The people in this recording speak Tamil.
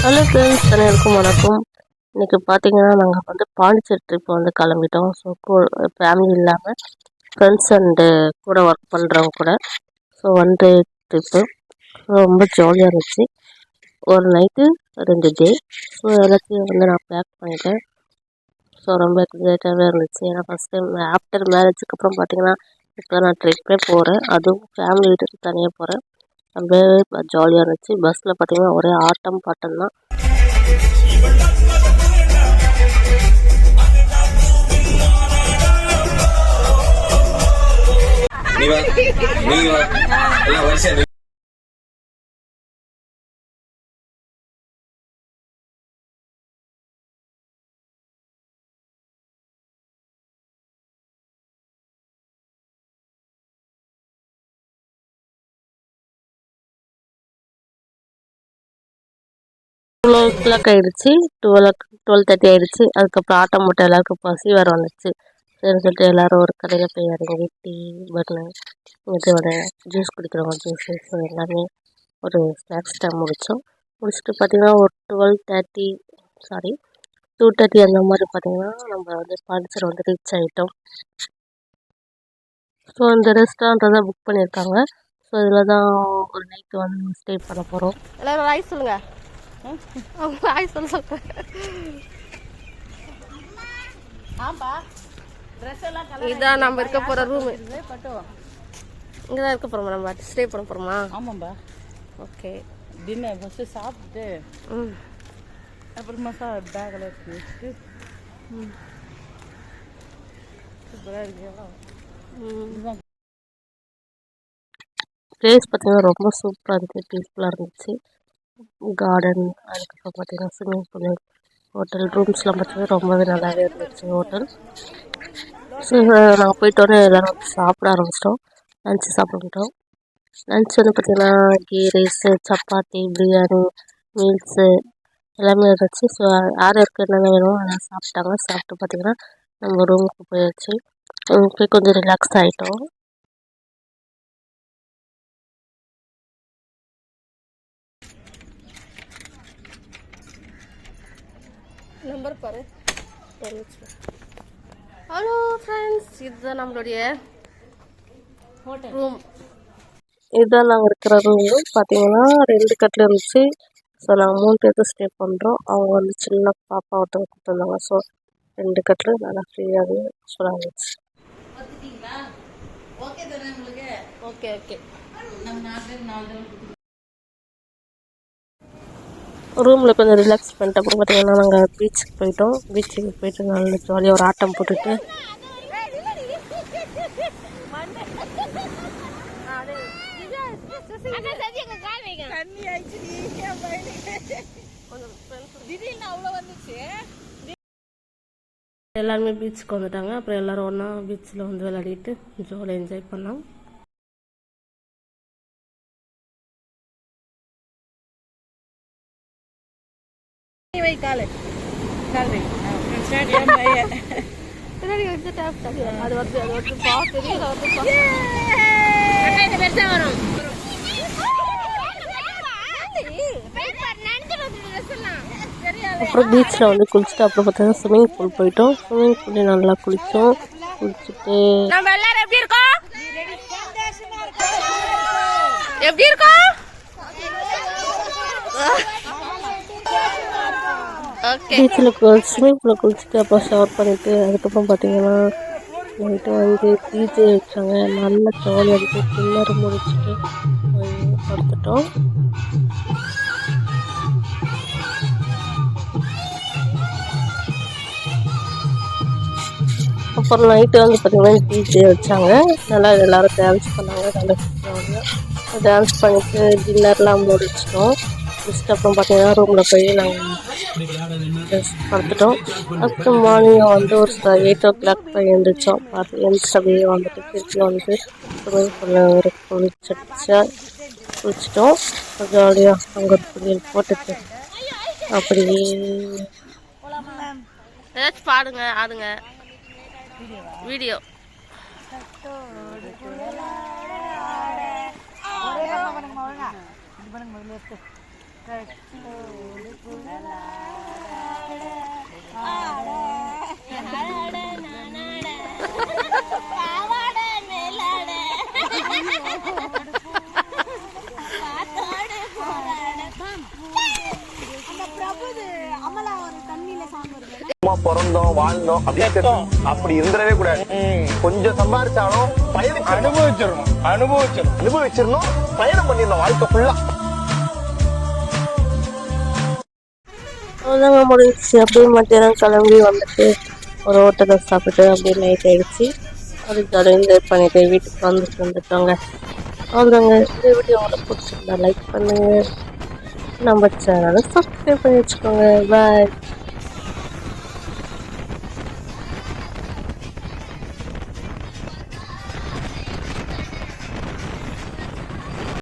ஹலோ ஃப்ரெண்ட்ஸ், அனைவருக்கும் வணக்கம். இன்றைக்கி பார்த்தீங்கன்னா நாங்கள் பாண்டிச்சேரி ட்ரிப் கிளம்பிட்டோம். ஸோ ஃபேமிலி இல்லாமல் ஃப்ரெண்ட்ஸ் அண்டு கூட ஒர்க் பண்ணுறவங்க கூட. ஸோ ட்ரிப்பு ரொம்ப ஜாலியாக இருந்துச்சு. ஒரு நைட்டு 2 டே. ஸோ எல்லாத்தையும் நான் பேக் பண்ணிட்டேன். ஸோ ரொம்ப எக்ஸைட்டாகவே இருந்துச்சு. ஏன்னா ஃபஸ்ட் டைம் ஆஃப்டர் மேரேஜுக்கு அப்புறம் பார்த்தீங்கன்னா இப்போ நான் ட்ரிப்பே போகிறேன். அதுவும் ஃபேமிலி வீட்டுக்கு தனியாக போகிறேன். ரொம்பவே ஜாலியாக இருந்துச்சு. பஸ்ஸில் பார்த்தீங்கன்னா ஒரே ஆட்டம் பாட்டம் தான். ஆயிடுச்சு. 12:30 ஆயிடுச்சு. அதுக்கப்புறம் ஆட்டம் போட்டு எல்லாருக்கும் பசி வர வந்துச்சு. சரி சொல்லிட்டு எல்லாரும் ஒரு கடையில் போய் இறங்கி டீ, பன்னு, இதோட ஜூஸ் குடிக்கிறவங்க ஜூஸு, ஸோ எல்லாமே ஒரு ஸ்நாக்ஸ் டைம் முடிச்சுட்டு பார்த்தீங்கன்னா ஒரு 2:30 அந்த மாதிரி பார்த்தீங்கன்னா நம்ம பாண்டிச்சேரி ரீச் ஆகிட்டோம். ஸோ அந்த ரெஸ்டாரண்ட்டை தான் புக் பண்ணியிருக்காங்க. ஸோ இதில் தான் ஒரு நைட்டு ஸ்டே பண்ண போகிறோம். எல்லோரும் வாய் சொல்லுங்கள். இதான் நம்ம இருக்க போற ரூம். இங்கதான் இருக்க போறோமா? நம்ம ஸ்டே பண்ண போறோமா? ஆமாம்பா. ஓகே. டின்னர் ஃபர்ஸ்ட் சாப்பிட்டு அப்புறமா பேக்ல வச்சுட்டு சூப்பராக இருக்கு. பிளேஸ் பார்த்தீங்கன்னா ரொம்ப சூப்பராக இருந்துச்சு, பீஸ்ஃபுல்லாக இருந்துச்சு. கார்டன், அதுக்கப்புறம் பார்த்தீங்கன்னா ஸ்விம்மிங் பூல், ஹோட்டல் ரூம்ஸ்லாம் பார்த்தீங்கன்னா ரொம்பவே நல்லாவே இருந்துச்சு ஹோட்டல். ஸோ நாங்கள் போயிட்டோன்னே எல்லோரும் சாப்பிட ஆரம்பிச்சிட்டோம். லன்ச்சு சாப்பிட்டுட்டோம். லன்ச் பார்த்தீங்கன்னா கீ ரைஸு, சப்பாத்தி, பிரியாணி, மீல்ஸு எல்லாமே இருந்துச்சு. ஸோ யார் யாருக்கு என்னென்ன வேணுமோ அதெல்லாம் சாப்பிட்டாங்க. சாப்பிட்டு பார்த்தீங்கன்னா நம்ம ரூமுக்கு போயாச்சு. போய் கொஞ்சம் ரிலாக்ஸ் ஆகிட்டோம். நம்பர் பாரு. ஹலோ ஃப்ரெண்ட்ஸ், இதுதான் நம்மளுடைய ரூம். இதுதான் நாங்கள் இருக்கிற ரூமு. பார்த்தீங்கன்னா 2 கட்டில் இருந்துச்சு. ஸோ நாங்கள் 3 பேருக்கு ஸ்டே பண்ணுறோம். அவங்க சின்ன பாப்பா ஒருத்தவங்க கொடுத்துருந்தாங்க. ஸோ 2 கட்டில் நல்லா ஃப்ரீயாகவே சூப்பராக இருந்துச்சு. Okay okay. ரூமில் கொஞ்சம் ரிலாக்ஸ் பண்ணிட்டு அப்புறம் பார்த்தீங்கன்னா நாங்கள் பீச்சுக்கு போயிட்டு நல்லா ஜாலியாக ஒரு ஆட்டம் போட்டுட்டு எல்லாருமே பீச்சுக்கு வந்துட்டாங்க. அப்புறம் எல்லாரும் ஒன்றா பீச்சில் விளையாடிட்டு ஜாலியாக என்ஜாய் பண்ணோம். அப்புறம் பீச்சில் குளிச்சுட்டு அப்புறம் பார்த்தீங்கன்னா ஸ்விம்மிங் பூல் போயிட்டோம். ஸ்விம்மிங் பூல்ல நல்லா குளித்தோம். குளிச்சுட்டு எப்படி இருக்கோம் பீச்சில் ஸ்விம்மிங் பூலில் குளிச்சுட்டு அப்புறம் ஷவர் பண்ணிவிட்டு அதுக்கப்புறம் பார்த்தீங்கன்னா நைட்டு டிஜே வச்சாங்க. நல்லா ஜாலியாக இருக்குது. டின்னர் முடிச்சுட்டு படுத்துட்டோம். அப்புறம் நைட்டு பார்த்தீங்கன்னா டிஜே வச்சாங்க. நல்லா எல்லோரும் டான்ஸ் பண்ணாங்க. நல்லா ஜாலியாக டான்ஸ் பண்ணிவிட்டு டின்னர்லாம் முடிச்சிட்டோம். முடிச்சுட்டு அப்புறம் பார்த்தீங்கன்னா ரூமில் போய் நாங்கள் படுத்துட்டோம். அப்புறம் மார்னிங் ஒரு 8 o'clock போய் எழுந்திரிச்சோம். எழுந்திரிச்சு அப்படியே திருப்பி ஒரு குளிச்சிட்டோம். ஜாலியாக அங்கே ஒரு குளியல் போட்டுட்டு அப்படியே ஏதாச்சும் பாடுங்க, ஆடுங்க. வீடியோ பிறந்தோம் வாழ்ந்தோம் அப்படி இருந்துடவே கூடாது. கொஞ்சம் சம்பாதிச்சாலும் அனுபவிச்சிடணும், பயணம் பண்ணிடணும் வாழ்க்கை ஃபுல்லா. அவ்வளோதாங்க முடிஞ்சிச்சு. அப்படியே மத்தியானம் கிளம்பி வந்துட்டு ஒரு ஹோட்டலை சாப்பிட்டு அப்படியே நைட் ஆகிடுச்சு. அது ஜாலியாக என்ஜாய் பண்ணிட்டு வீட்டுக்கு வந்துட்டோங்க. அவ்வளோதாங்க. இந்த வீடியோ உங்களுக்கு பிடிச்சிருந்தா லைக் பண்ணுங்கள், நம்ம சேனலை சப்ஸ்கிரைப் பண்ணி வச்சுக்கோங்க. பாய்.